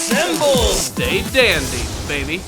Assemble! Stay dandy, baby.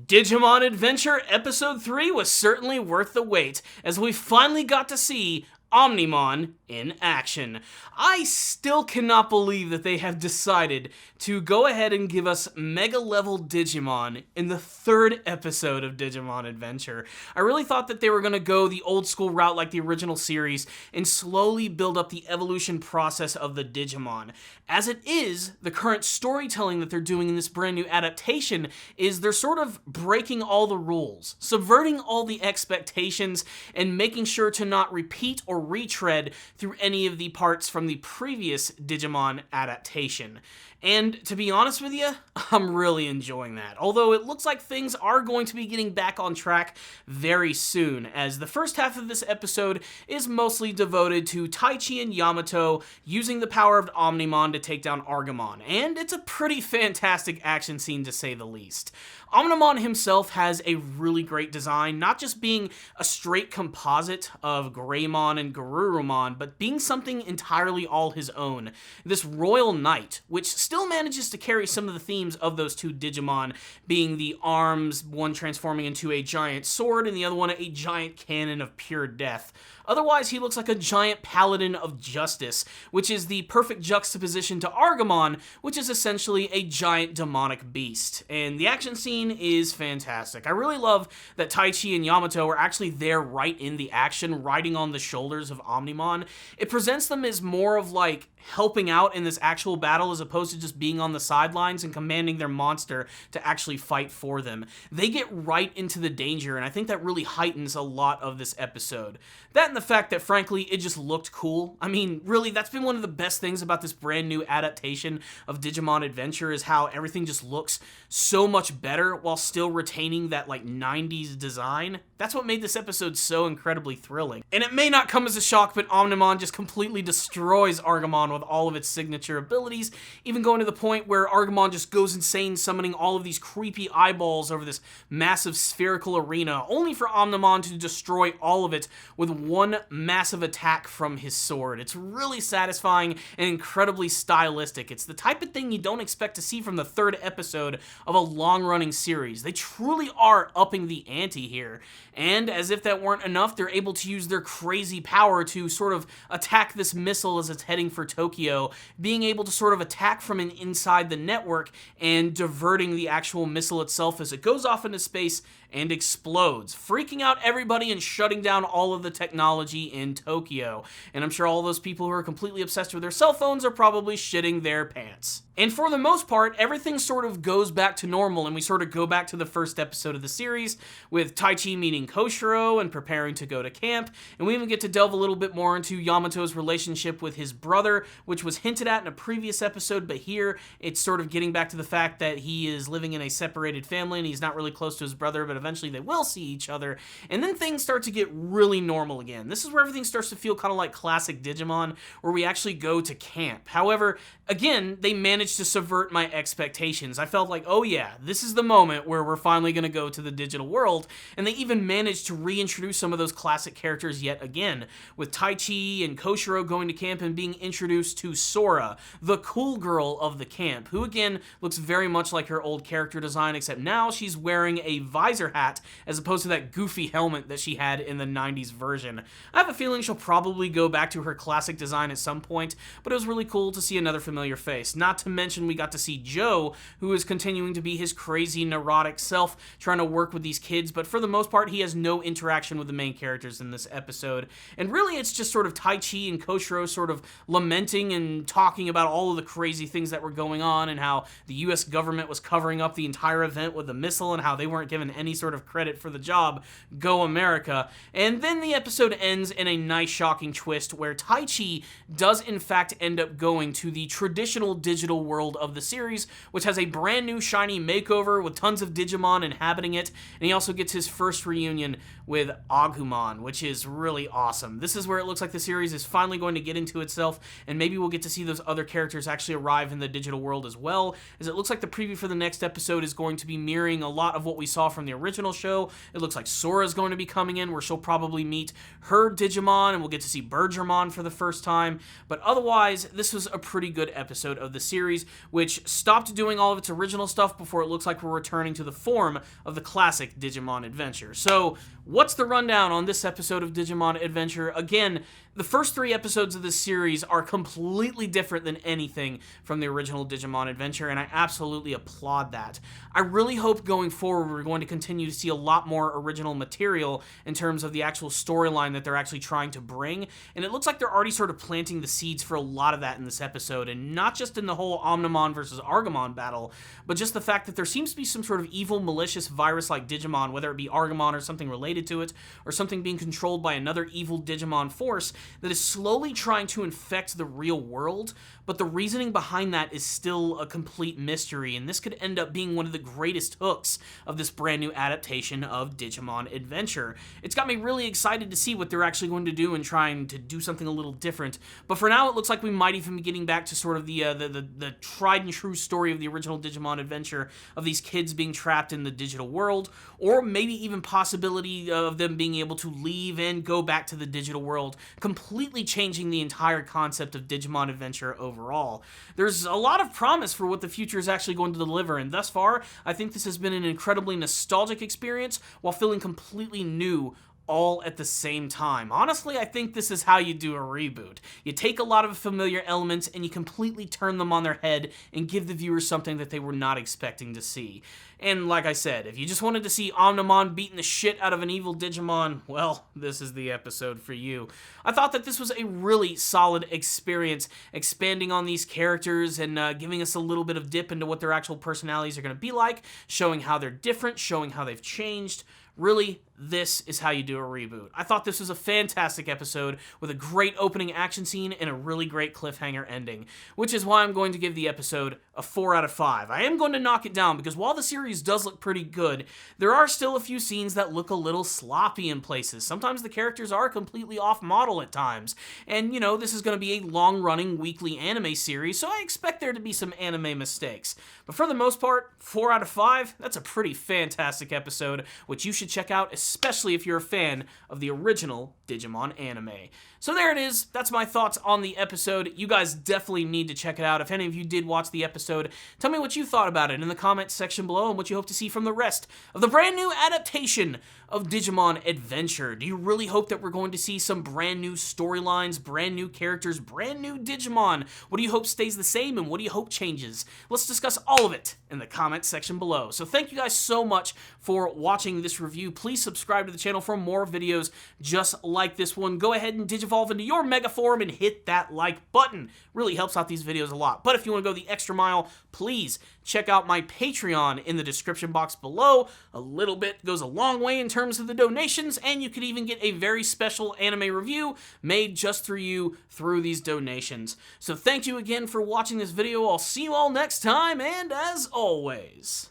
Digimon Adventure Episode 3 was certainly worth the wait, as we finally got to see Omnimon in action. I still cannot believe that they have decided to go ahead and give us mega-level Digimon in the third episode of Digimon Adventure. I really thought that they were going to go the old-school route like the original series and slowly build up the evolution process of the Digimon. As it is, the current storytelling that they're doing in this brand new adaptation is they're sort of breaking all the rules, subverting all the expectations, and making sure to not repeat or retread through any of the parts from the previous Digimon adaptation. And to be honest with you, I'm really enjoying that. Although it looks like things are going to be getting back on track very soon, as the first half of this episode is mostly devoted to Taichi and Yamato using the power of Omnimon to take down Argomon, and it's a pretty fantastic action scene to say the least. Omnimon himself has a really great design, not just being a straight composite of Greymon and Garurumon, but being something entirely all his own. This Royal Knight, which still manages to carry some of the themes of those two Digimon, being the arms, one transforming into a giant sword and the other one a giant cannon of pure death. Otherwise, he looks like a giant paladin of justice, which is the perfect juxtaposition to Argomon, which is essentially a giant demonic beast. And the action scene is fantastic. I really love that Taichi and Yamato are actually there right in the action, riding on the shoulders of Omnimon. It presents them as more of like helping out in this actual battle as opposed to just being on the sidelines and commanding their monster to actually fight for them. They get right into the danger, and I think that really heightens a lot of this episode. That and the fact that, frankly, it just looked cool. I mean, really, that's been one of the best things about this brand new adaptation of Digimon Adventure is how everything just looks so much better while still retaining that, like, 90s design. That's what made this episode so incredibly thrilling. And it may not come as a shock, but Omnimon just completely destroys Argomon with all of its signature abilities, even going to the point where Argomon just goes insane, summoning all of these creepy eyeballs over this massive spherical arena, only for Omnimon to destroy all of it with one massive attack from his sword. It's really satisfying and incredibly stylistic. It's the type of thing you don't expect to see from the third episode of a long-running series. They truly are upping the ante here. And as if that weren't enough, they're able to use their crazy power to sort of attack this missile as it's heading for Tokyo, being able to sort of attack from inside the network and diverting the actual missile itself as it goes off into space and explodes, freaking out everybody and shutting down all of the technology in Tokyo. And I'm sure all those people who are completely obsessed with their cell phones are probably shitting their pants. And for the most part, everything sort of goes back to normal, and we sort of go back to the first episode of the series, with Taichi meeting Koshiro and preparing to go to camp, and we even get to delve a little bit more into Yamato's relationship with his brother, which was hinted at in a previous episode, but here it's sort of getting back to the fact that he is living in a separated family and he's not really close to his brother, but eventually they will see each other, and then things start to get really normal again. This is where everything starts to feel kind of like classic Digimon, where we actually go to camp. However, again, they managed to subvert my expectations. I felt like, oh yeah, this is the moment where we're finally going to go to the digital world, and they even managed to reintroduce some of those classic characters yet again, with Taichi and Koshiro going to camp and being introduced to Sora, the cool girl of the camp, who again looks very much like her old character design, except now she's wearing a visor hat as opposed to that goofy helmet that she had in the 90s version. I have a feeling she'll probably go back to her classic design at some point, but it was really cool to see another familiar face. Not to mention we got to see Joe, who is continuing to be his crazy, neurotic self, trying to work with these kids, but for the most part, he has no interaction with the main characters in this episode. And really, it's just sort of Taichi and Koshiro sort of lamenting and talking about all of the crazy things that were going on and how the US government was covering up the entire event with the missile and how they weren't given any sort of credit for the job. Go America. And then the episode ends in a nice, shocking twist where Taichi does in fact end up going to the traditional digital world of the series, which has a brand new shiny makeover with tons of Digimon inhabiting it, and he also gets his first reunion with Agumon, which is really awesome. This is where it looks like the series is finally going to get into itself, and maybe we'll get to see those other characters actually arrive in the digital world as well, as it looks like the preview for the next episode is going to be mirroring a lot of what we saw from the original show. It looks like Sora's going to be coming in, where she'll probably meet her Digimon, and we'll get to see Bergermon for the first time, but otherwise, this was a pretty good episode of the series. series, which stopped doing all of its original stuff before it looks like we're returning to the form of the classic Digimon adventure. So, what's the rundown on this episode of Digimon Adventure? Again, the first 3 episodes of this series are completely different than anything from the original Digimon Adventure, and I absolutely applaud that. I really hope going forward we're going to continue to see a lot more original material in terms of the actual storyline that they're actually trying to bring, and it looks like they're already sort of planting the seeds for a lot of that in this episode, and not just in the whole Omnimon versus Argomon battle, but just the fact that there seems to be some sort of evil, malicious virus-like Digimon, whether it be Argomon or something related to it, or something being controlled by another evil Digimon force that is slowly trying to infect the real world, but the reasoning behind that is still a complete mystery, and this could end up being one of the greatest hooks of this brand new adaptation of Digimon Adventure. It's got me really excited to see what they're actually going to do and trying to do something a little different, but for now it looks like we might even be getting back to sort of the tried and true story of the original Digimon Adventure, of these kids being trapped in the digital world, or maybe even possibility of them being able to leave and go back to the digital world, completely changing the entire concept of Digimon Adventure overall. There's a lot of promise for what the future is actually going to deliver, and thus far, I think this has been an incredibly nostalgic experience while feeling completely new all at the same time. Honestly, I think this is how you do a reboot. You take a lot of familiar elements and you completely turn them on their head and give the viewer something that they were not expecting to see. And like I said, if you just wanted to see Omnimon beating the shit out of an evil Digimon, well, this is the episode for you. I thought that this was a really solid experience, expanding on these characters and giving us a little bit of dip into what their actual personalities are going to be like, showing how they're different, showing how they've changed. Really, this is how you do a reboot. I thought this was a fantastic episode with a great opening action scene and a really great cliffhanger ending, which is why I'm going to give the episode a 4 out of 5. I am going to knock it down because while the series does look pretty good, there are still a few scenes that look a little sloppy in places. Sometimes the characters are completely off model at times, and you know, this is going to be a long-running weekly anime series, so I expect there to be some anime mistakes. But for the most part, 4 out of 5, that's a pretty fantastic episode, which you should check out, especially if you're a fan of the original Digimon anime. So there it is. That's my thoughts on the episode. You guys definitely need to check it out. If any of you did watch the episode, tell me what you thought about it in the comments section below and what you hope to see from the rest of the brand new adaptation of Digimon Adventure. Do you really hope that we're going to see some brand new storylines, brand new characters, brand new Digimon? What do you hope stays the same and what do you hope changes? Let's discuss all of it in the comments section below. So thank you guys so much for watching this review. Please subscribe to the channel for more videos just like this one. Go ahead and digivolve into your mega form and hit that like button. Really helps out these videos a lot. But if you want to go the extra mile, please check out my Patreon in the description box below. A little bit goes a long way in terms of the donations, and you could even get a very special anime review made just for you through these donations. So thank you again for watching this video. I'll see you all next time, and as always,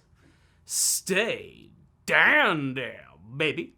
stay down there, baby.